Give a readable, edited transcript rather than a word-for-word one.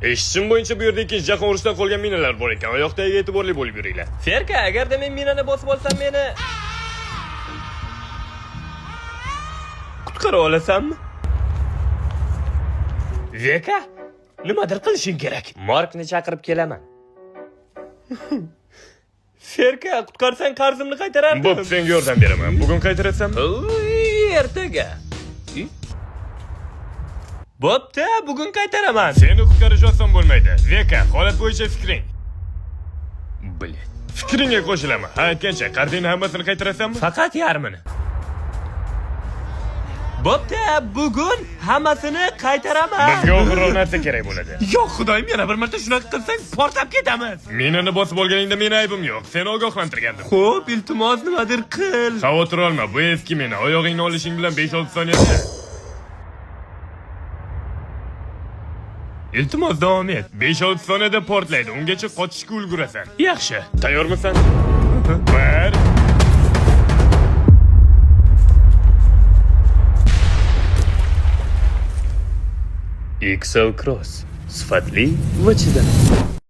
Eshitishim bo'yicha bu yerda ikkinchi jahon urushidan qolgan minalar bor ekan. Oyoqdagi e'tiborli bo'lib yuringlar. Ferka, agarda men minani bosib olsam, meni qutqara olasanmi? Veka, nimadir qilishing kerak. Markni chaqirib kelaman. Ferka, qutqarsang qarzimni qaytarardim. Bo'p, senga yordam beraman. Bugun qaytarasanmi? Ertaga. Bo'pti, bugun qaytaraman. Seni qutqarish oson bo'lmaydi. Veka, holat bo'yicha fikring. Bilet. Fikringga qo'shilaman. Ha, aytgancha, qarzingni hammasini qaytarasanmi? Faqat yarmini. Bo'pti, bugun hammasini qaytaraman. Bizga og'irroq narsa kerak bo'ladi. Yo'q, xudoyim, yana bir marta shunaqa qilsang, portlab ketamiz. Minani bosib olganingda meni aybim yo'q. Seni ogohlantirgandim. Xo'p, iltimos nimadir qil. Xavotir olma, bu eski mina. Oyog'ingni olishing bilan 5-6 soniyada. Iltimos davom et. 5-6 soniyada portlaydi. Ungacha qochishga ulgurasan. Yaxshi. Tayyormisan? 1 XL Cross. Sifatli va chidamli.